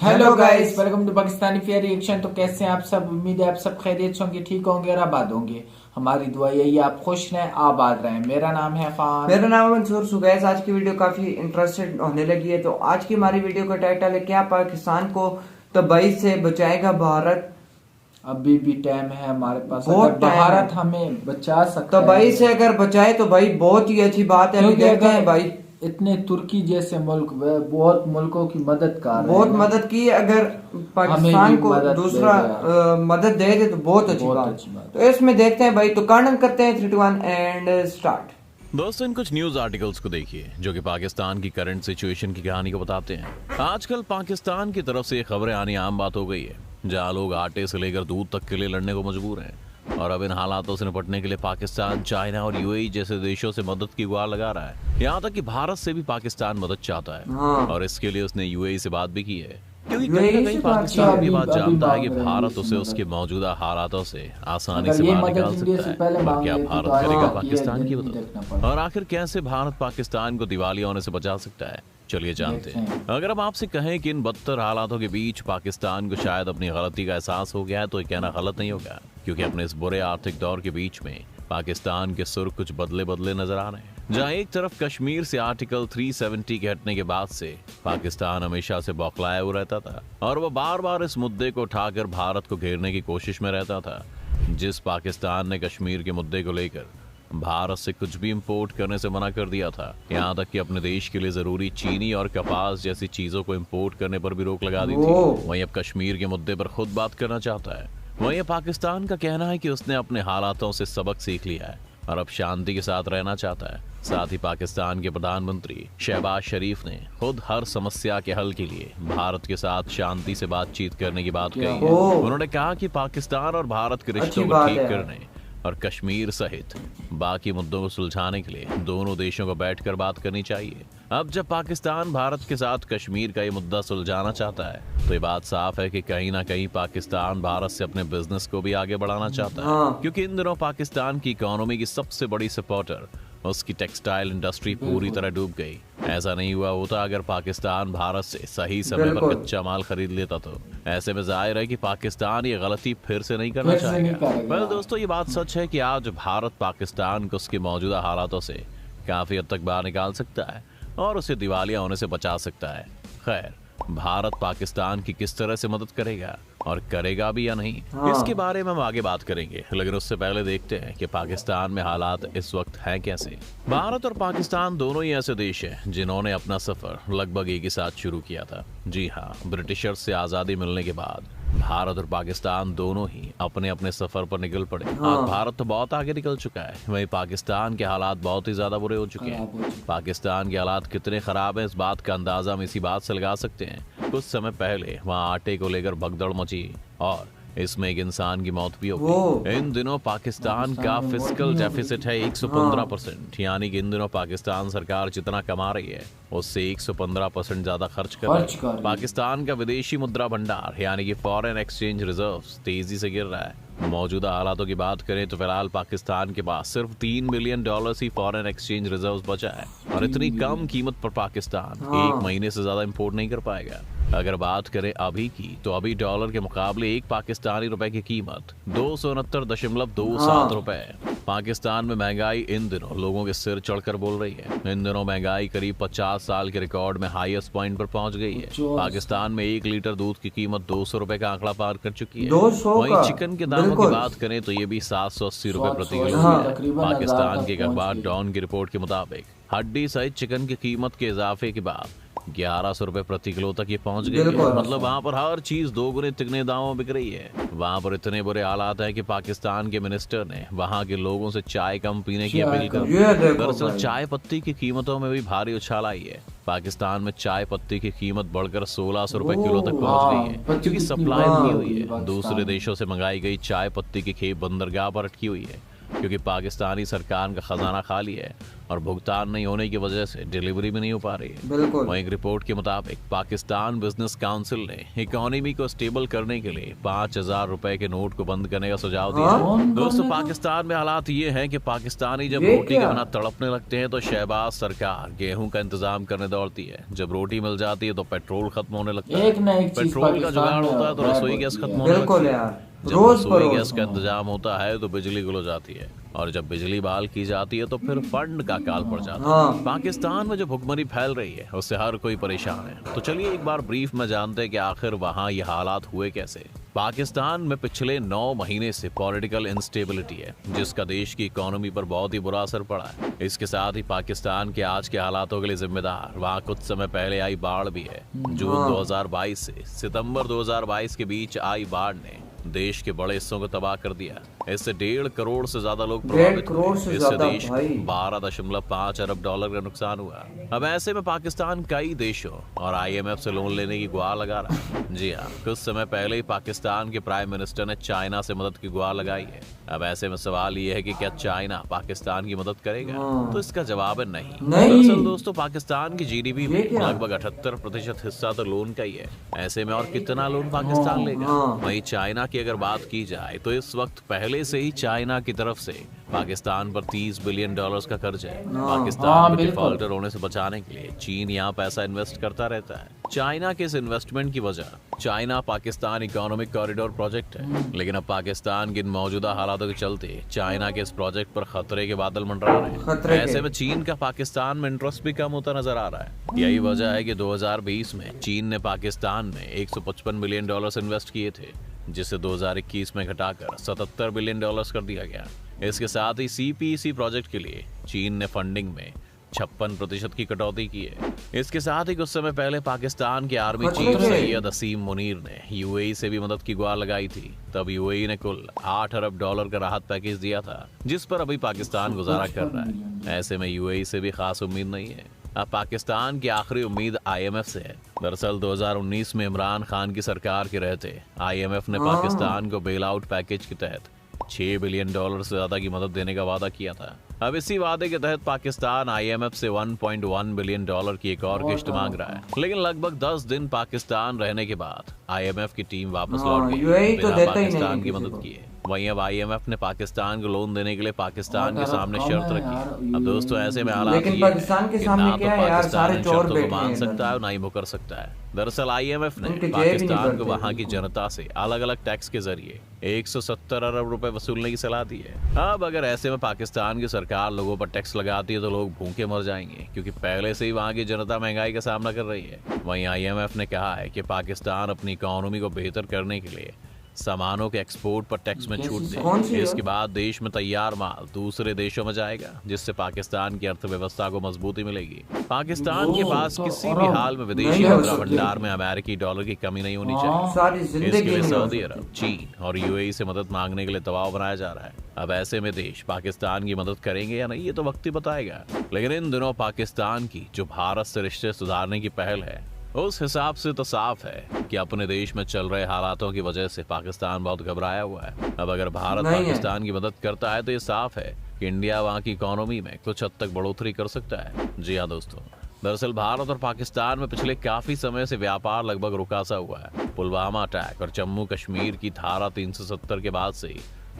Hello guys, welcome to Pakistani fair reaction. तो कैसे हैं आप सब? उम्मीद है आप सब खैरियत से होंगे, ठीक होंगे और आबाद होंगे। हमारी दुआ यही है आप खुश रहें, आबाद रहें। मेरा नाम है फान। मेरा नाम है मंसूर सुगैस। आज की वीडियो काफी इंटरेस्टेड होने लगी है। तो आज की हमारी वीडियो का टाइटल है, क्या पाकिस्तान को तबाही से बचाएगा भारत? अभी भी टाइम है हमारे पास, बहुत अगर टाइम भारत है। हमें बचा सकता तबाही है। से अगर बचाए तो भाई बहुत ही अच्छी बात है। अभी क्योंकि देखते हैं अगर भाई, इतने तुर्की जैसे मुल्क बहुत मुल्कों की मदद कर रहे बहुत हैं, मदद की है। अगर हमें पाकिस्तान भी को मदद दे दूसरा दिया, मदद दे दे तो बहुत अच्छी बहुत बात। अच्छी बात। तो इसमें देखते हैं भाई, तो कांडन करते हैं 3 2 1 एंड स्टार्ट। दोस्तों, इन कुछ न्यूज आर्टिकल्स को देखिए जो कि पाकिस्तान की करंट सिचुएशन की कहानी को बताते हैं। आजकल पाकिस्तान की तरफ से ये खबरें आनी आम बात हो गई है, जहां लोग आटे से लेकर दूध तक के लिए लड़ने को मजबूर हैं। और अब इन हालातों से निपटने के लिए पाकिस्तान, चाइना और यूएई जैसे देशों से मदद की गुहार लगा रहा है। यहाँ तक कि भारत से भी पाकिस्तान मदद चाहता है। हाँ। और इसके लिए उसने यूएई से बात भी की है, क्योंकि UAE कहीं ना से कहीं बात पाकिस्तान की, भी बात अभी जानता है कि मांग रहे हैं भारत इससे उसे मदद। उसके मौजूदा हालातों से आसानी अगर से ये बाहर मदद निकाल इंडिया सकता से है। पहले पर मांग क्या लेते भारत तो आज करेगा तक ये पाकिस्तान की दिन नहीं मदद? देखना पड़ा। और आखिर कैसे भारत पाकिस्तान को दिवालिया होने से बचा सकता है, चलिए जानते हैं। अगर हम आपसे कहें कि इन बदतर हालातों के बीच पाकिस्तान को शायद अपनी गलती का एहसास हो गया है, तो ये कहना गलत नहीं होगा, क्योंकि अपने इस बुरे आर्थिक दौर के बीच में पाकिस्तान के सुर कुछ बदले बदले नजर आ रहे हैं। जहां एक तरफ कश्मीर से आर्टिकल 370 के हटने के बाद से पाकिस्तान हमेशा से बौखलाया हुआ रहता था और वो बार बार इस मुद्दे को उठाकर भारत को घेरने की कोशिश में रहता था। जिस पाकिस्तान ने कश्मीर के मुद्दे को लेकर भारत से कुछ भी इंपोर्ट करने से मना कर दिया था, यहाँ तक कि अपने देश के लिए जरूरी चीनी और कपास जैसी चीजों को इंपोर्ट करने पर भी रोक लगा दी थी, वहीं अब कश्मीर के मुद्दे पर खुद बात करना चाहता है। वहीं पाकिस्तान का कहना है कि उसने अपने हालातों से सबक सीख लिया है और अब शांति के साथ रहना चाहता है। साथ ही पाकिस्तान के प्रधानमंत्री शहबाज शरीफ ने खुद हर समस्या के हल के लिए भारत के साथ शांति से बातचीत करने की बात कही है। उन्होंने कहा कि पाकिस्तान और भारत के रिश्तों को ठीक करने और कश्मीर सहित बाकी मुद्दों को सुलझाने के लिए दोनों देशों को बैठकर बात करनी चाहिए। अब जब पाकिस्तान भारत के साथ कश्मीर का ये मुद्दा सुलझाना चाहता है, तो ये बात साफ है कि कहीं ना कहीं पाकिस्तान भारत से अपने बिजनेस को भी आगे बढ़ाना चाहता है, क्योंकि इन दिनों पाकिस्तान की इकोनॉमी की सबसे बड़ी सपोर्टर उसकी टेक्सटाइल इंडस्ट्री पूरी तरह डूब गई। ऐसा नहीं हुआ होता अगर पाकिस्तान भारत से सही समय पर कच्चा माल खरीद लेता, तो ऐसे में जाहिर है कि पाकिस्तान ये गलती फिर से नहीं करना चाहेगा। पर दोस्तों, ये बात सच है कि आज भारत पाकिस्तान को उसके मौजूदा हालातों से काफी हद तक बाहर निकाल सकता है और उसे दिवालिया होने से बचा सकता है। खैर, भारत पाकिस्तान की किस तरह से मदद करेगा और करेगा भी या नहीं, इसके बारे में हम आगे बात करेंगे, लेकिन उससे पहले देखते हैं कि पाकिस्तान में हालात इस वक्त हैं कैसे। भारत और पाकिस्तान दोनों ही ऐसे देश हैं जिन्होंने अपना सफर लगभग एक ही साथ शुरू किया था। जी हाँ, ब्रिटिशर्स से आजादी मिलने के बाद भारत और पाकिस्तान दोनों ही अपने अपने सफर पर निकल पड़े। आज भारत तो बहुत आगे निकल चुका है, वहीं पाकिस्तान के हालात बहुत ही ज्यादा बुरे हो चुके हैं। पाकिस्तान के हालात कितने खराब हैं, इस बात का अंदाजा हम इसी बात से लगा सकते हैं। कुछ समय पहले वहाँ आटे को लेकर भगदड़ मची और इसमें एक इंसान की मौत भी हो गई। इन दिनों पाकिस्तान का फिस्कल डेफिसिट है 115%, यानी कि इन दिनों पाकिस्तान सरकार जितना कमा रही है उससे 115% ज्यादा खर्च कर रही है। पाकिस्तान का विदेशी मुद्रा भंडार यानी कि फॉरेन एक्सचेंज रिजर्व्स तेजी से गिर रहा है। मौजूदा हालातों की बात करें तो फिलहाल पाकिस्तान के पास सिर्फ $3 बिलियन ही फॉरेन एक्सचेंज रिजर्व्स बचा है और इतनी कम कीमत पर पाकिस्तान एक महीने से ज्यादा इंपोर्ट नहीं कर पाएगा। अगर बात करें अभी की, तो अभी डॉलर के मुकाबले एक पाकिस्तानी रुपए की कीमत 269.27 रुपए है। पाकिस्तान में महंगाई इन दिनों लोगों के सिर चढ़कर बोल रही है। इन दिनों महंगाई करीब 50 साल के रिकॉर्ड में हाईएस्ट पॉइंट पर पहुंच गई है। पाकिस्तान में 1 लीटर दूध की कीमत 200 रुपए का आंकड़ा पार कर चुकी है। वहीं चिकन के दामों की बात करें तो ये भी 780 रुपए प्रति किलो है। पाकिस्तान के एक अखबार डॉन की रिपोर्ट के मुताबिक हड्डी सहित चिकन की कीमत के इजाफे के बाद 1100 रुपए प्रति किलो तक ये पहुंच गई है। मतलब वहाँ पर हर चीज दोगुने तिगने दामों बिक रही है। वहाँ पर इतने बुरे हालात हैं कि पाकिस्तान के मिनिस्टर ने वहाँ के लोगों से चाय कम पीने की अपील कर दी। दरअसल चाय पत्ती की कीमतों में भी भारी उछाल आई है। पाकिस्तान में चाय पत्ती की कीमत बढ़कर 1600 रुपए किलो तक पहुंच गई है, क्योंकि सप्लाई नहीं हुई है। दूसरे देशों से मंगाई गई चाय पत्ती की खेप बंदरगाह पर अटकी हुई है। क्योंकि पाकिस्तानी सरकार का खजाना खाली है और भुगतान नहीं होने की वजह से डिलीवरी भी नहीं हो पा रही है। बिल्कुल। वहीं एक रिपोर्ट के मुताबिक पाकिस्तान बिजनेस काउंसिल ने इकोनॉमी को स्टेबल करने के लिए 5,000 रुपए के नोट को बंद करने का सुझाव दिया है। कौन दोस्तों, बनेगा? पाकिस्तान में हालात ये हैं कि पाकिस्तानी जब ये रोटी के क्या? बिना तड़पने लगते हैं तो शहबाज सरकार गेहूं का इंतजाम करने दौड़ती है। जब रोटी मिल जाती है तो पेट्रोल खत्म होने लगता है। एक ना एक चीज पेट्रोल का पाकिस्तान जुगाड़ में होता है तो गायब रसोई होती गैस है। खत्म होने बिल्कुल लगती है। यार, जब रोज रसोई बरोज। गैस का इंतजाम होता है तो बिजली गुल हो जाती है और जब बिजली बहाल की जाती है तो फिर फंड का काल पड़ जाता है। हाँ। पाकिस्तान में जो भुखमरी फैल रही है उससे हर कोई परेशान है। तो चलिए एक बार ब्रीफ में जानते हैं कि आखिर वहाँ ये हालात हुए कैसे। पाकिस्तान में पिछले 9 महीने से पॉलिटिकल इंस्टेबिलिटी है, जिसका देश की इकोनॉमी पर बहुत ही बुरा असर पड़ा है। इसके साथ ही पाकिस्तान के आज के हालातों के लिए जिम्मेदार वहाँ कुछ समय पहले आई बाढ़ भी है। जून 2022 से सितंबर 2022 के बीच आई बाढ़ ने देश के बड़े हिस्सों को तबाह कर दिया। इससे 1.5 करोड़ से ज्यादा लोग प्रभावित 1.5 करोड़ से हुए। इससे ज्यादा देश भाई। 12.5 अरब डॉलर का नुकसान हुआ। अब ऐसे में पाकिस्तान कई देशों और IMF से लोन लेने की गुहार लगा रहा है। जी हाँ, कुछ समय पहले ही पाकिस्तान के प्राइम मिनिस्टर ने चाइना से मदद की गुहार लगाई है। अब ऐसे में सवाल ये है कि क्या चाइना पाकिस्तान की मदद करेगा? तो इसका जवाब है नहीं। दरअसल दोस्तों, पाकिस्तान की GDP में लगभग 78% हिस्सा तो लोन का ही है। ऐसे में और कितना लोन पाकिस्तान लेगा? वहीं चाइना की अगर बात की जाए तो इस वक्त पहले से ही चाइना की तरफ से पाकिस्तान पर $30 बिलियन का कर्ज है। पाकिस्तान को डिफॉल्टर होने से बचाने के लिए चीन यहाँ पैसा इन्वेस्ट करता रहता है। चाइना के इस इन्वेस्टमेंट की वजह China Pakistan economic corridor project है। लेकिन अब पाकिस्तान के इन मौजूदा हालातों के चलते चाइना के इस प्रोजेक्ट पर खतरे के बादल मंडरा रहे हैं। ऐसे में चीन का पाकिस्तान में इंटरेस्ट भी कम होता नजर आ रहा है। यही वजह है कि 2020 में चीन ने पाकिस्तान में $155 बिलियन इन्वेस्ट किए थे, जिसे 2021 में घटाकर $77 बिलियन कर दिया गया। इसके साथ ही CPEC प्रोजेक्ट के लिए चीन ने फंडिंग में 56% की कटौती की है। इसके साथ ही कुछ समय पहले पाकिस्तान के आर्मी चीफ सैयद असीम मुनीर ने UAE से भी मदद की गुहार लगाई थी। तब UAE ने कुल $8 अरब का राहत पैकेज दिया था, जिस पर अभी पाकिस्तान गुजारा कर रहा है। ऐसे में UAE से भी खास उम्मीद नहीं है। अब पाकिस्तान की आखिरी उम्मीद IMF से है। दरअसल 2019 में इमरान खान की सरकार के रहते IMF ने पाकिस्तान को बेल आउट पैकेज के तहत $6 बिलियन से ज्यादा की मदद देने का वादा किया था। अब इसी वादे के तहत पाकिस्तान IMF से $1.1 बिलियन की एक और किस्त मांग रहा है। लेकिन लगभग 10 दिन पाकिस्तान रहने के बाद IMF की टीम वापस लौट गई बिना पाकिस्तान की मदद किए। वहीं अब IMF ने पाकिस्तान को लोन देने के लिए पाकिस्तान के सामने शर्त रखी है। अब दोस्तों, ऐसे में हालात लेकिन ये पाकिस्तान के कि सामने ना तो क्या है यार, पाकिस्तान सारे इन चोर शर्तों को बैठे मान हैं सकता है और ना ही मुकर सकता है। दरअसल IMF ने उनके जेब ही नहीं पाकिस्तान को भरते। वहां की जनता से अलग अलग टैक्स के जरिए 170 अरब रुपए वसूलने की सलाह दी है। अब अगर ऐसे में पाकिस्तान की सरकार लोगों पर टैक्स लगाती है तो लोग भूखे मर जाएंगे, क्योंकि पहले से ही वहां की जनता महंगाई का सामना कर रही है। वहीं IMF ने कहा है कि पाकिस्तान अपनी इकोनॉमी को बेहतर करने के लिए सामानों के एक्सपोर्ट पर टैक्स में छूट दे। इसके बाद देश में तैयार माल दूसरे देशों में जाएगा, जिससे पाकिस्तान की अर्थव्यवस्था को मजबूती मिलेगी। पाकिस्तान के पास किसी भी हाल में विदेशी मुद्रा भंडार में अमेरिकी डॉलर की कमी नहीं होनी चाहिए। इसके लिए सऊदी अरब, चीन और UAE से मदद मांगने के लिए दबाव बनाया जा रहा है। अब ऐसे में देश पाकिस्तान की मदद करेंगे या नहीं, ये तो वक्त ही बताएगा। लेकिन इन दिनों पाकिस्तान की जो भारत से रिश्ते सुधारने की पहल है, उस हिसाब से तो साफ है कि अपने देश में चल रहे हालातों की वजह से पाकिस्तान बहुत घबराया हुआ है। अब अगर भारत पाकिस्तान की मदद करता है तो ये साफ है कि इंडिया वहाँ की इकोनॉमी में कुछ हद तक बढ़ोतरी कर सकता है। जी हाँ दोस्तों, दरअसल भारत और पाकिस्तान में पिछले काफी समय से व्यापार लगभग रुका सा हुआ है। पुलवामा अटैक और जम्मू कश्मीर की धारा 370 के बाद से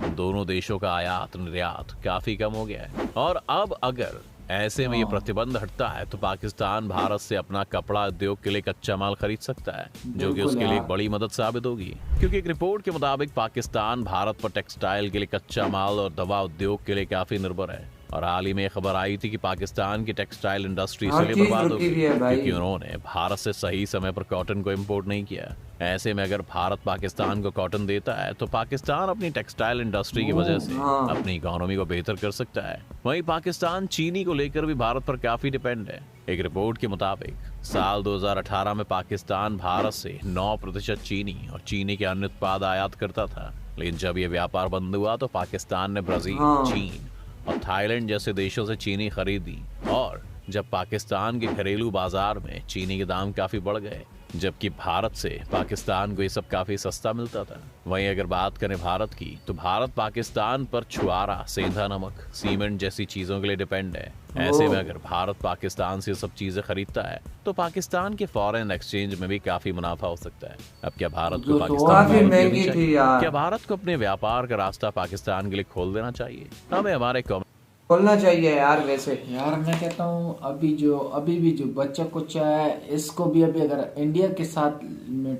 दोनों देशों का आयात निर्यात काफी कम हो गया है। और अब अगर ऐसे में ये प्रतिबंध हटता है तो पाकिस्तान भारत से अपना कपड़ा उद्योग के लिए कच्चा माल खरीद सकता है, जो कि उसके लिए एक बड़ी मदद साबित होगी। क्योंकि एक रिपोर्ट के मुताबिक पाकिस्तान भारत पर टेक्सटाइल के लिए कच्चा माल और दवा उद्योग के लिए काफी निर्भर है। और हाल ही में खबर आई थी कि पाकिस्तान की टेक्सटाइल इंडस्ट्री इसलिए बर्बाद हो गई क्योंकि उन्होंने भारत से सही समय पर कॉटन को इम्पोर्ट नहीं किया। ऐसे में अगर भारत पाकिस्तान को कॉटन देता है तो पाकिस्तान अपनी टेक्सटाइल इंडस्ट्री की वजह से अपनी इकोनॉमी को बेहतर कर सकता है। वहीं पाकिस्तान चीनी को लेकर भी भारत पर काफी डिपेंड है। एक रिपोर्ट के मुताबिक साल 2018 में पाकिस्तान भारत से 9% चीनी और चीनी के अन्य उत्पाद आयात करता था। लेकिन जब ये व्यापार बंद हुआ तो पाकिस्तान ने ब्राजील, चीन और थाईलैंड जैसे देशों से चीनी खरीदी। और जब पाकिस्तान के घरेलू बाजार में चीनी के दाम काफी बढ़ गए जबकि भारत से पाकिस्तान को ये सब काफी सस्ता मिलता था। वहीं अगर बात करें भारत की, तो भारत पाकिस्तान पर छुआरा, सेंधा नमक, सीमेंट जैसी चीजों के लिए डिपेंड है। ऐसे में अगर भारत पाकिस्तान से सब चीजें खरीदता है तो पाकिस्तान के फॉरेन एक्सचेंज में भी काफी मुनाफा हो सकता है। अब क्या भारत को पाकिस्तान काफी में महंगी चाहिए? थी यार। क्या भारत को अपने व्यापार का रास्ता पाकिस्तान के लिए खोल देना चाहिए? हमें हमारे खोलना चाहिए यार। वैसे यार मैं कहता हूँ अभी भी जो बच्चा कुच्चा है, इसको भी अभी अगर इंडिया के साथ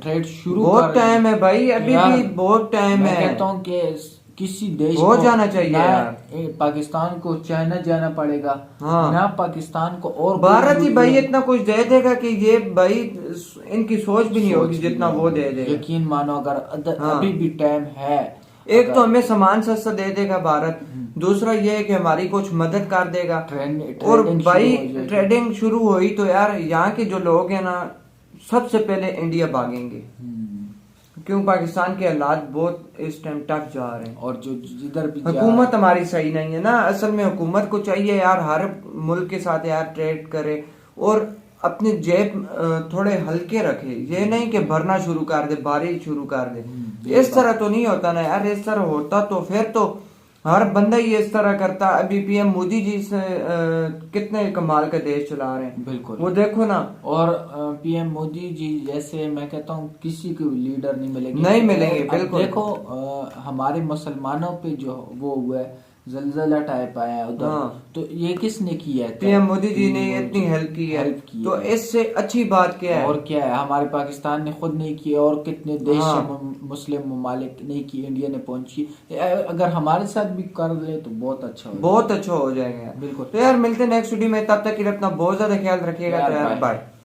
ट्रेड शुरू बहुत टाइम है भाई, अभी भी बहुत टाइम है। मैं कहता हूँ कि किसी देश हो को जाना चाहिए यार। पाकिस्तान को चाइना जाना पड़ेगा, हाँ। ना पाकिस्तान को, और भारत ही भाई इतना कुछ दे देगा कि ये भाई इनकी सोच भी नहीं होगी जितना वो दे देगा। यकीन मानो अगर हाँ। अभी भी टाइम है। एक तो हमें सामान सस्ता दे देगा भारत, दूसरा ये है कि हमारी कुछ मदद कर देगा। और भाई ट्रेडिंग शुरू हुई तो यार यहाँ के जो लोग हैं ना, सबसे पहले इंडिया भागेंगे। क्यों? पाकिस्तान के हालात बहुत इस टाइम टफ जा रहे हैं, और जो जिधर भी हुकूमत हमारी सही नहीं है ना। असल में हुकूमत को चाहिए यार हर मुल्क के साथ यार ट्रेड करे और अपनी जेब थोड़े हल्के रखे। ये नहीं कि भरना शुरू कर दे, भारी शुरू कर दे। इस तरह तो नहीं होता ना यार। इस तरह होता तो फिर तो हर बंदा ही इस तरह करता। अभी पीएम मोदी जी से कितने कमाल का देश चला रहे हैं, बिल्कुल वो देखो ना। और पीएम मोदी जी जैसे मैं कहता हूँ किसी को लीडर नहीं मिलेंगे, नहीं मिलेंगे, अब बिल्कुल। देखो हमारे मुसलमानों पे जो वो हुआ है, जलजला टाइप आया है उधर। हाँ। तो ये किसने किया है? पीएम मोदी जी ने इतनी हेल्प की है, तो इससे अच्छी बात क्या है? और क्या है, हमारे पाकिस्तान ने खुद नहीं किया, और कितने देश हाँ। मुस्लिम ममालिक नहीं की, इंडिया ने पहुंची। अगर हमारे साथ भी कर ले तो बहुत अच्छा हो, बहुत अच्छा हो जाएगा। बिल्कुल। तो यार मिलते हैं नेक्स्ट वीडियो में, तब तक के लिए अपना बहुत ज्यादा ख्याल रखिएगा। तो यार बाय।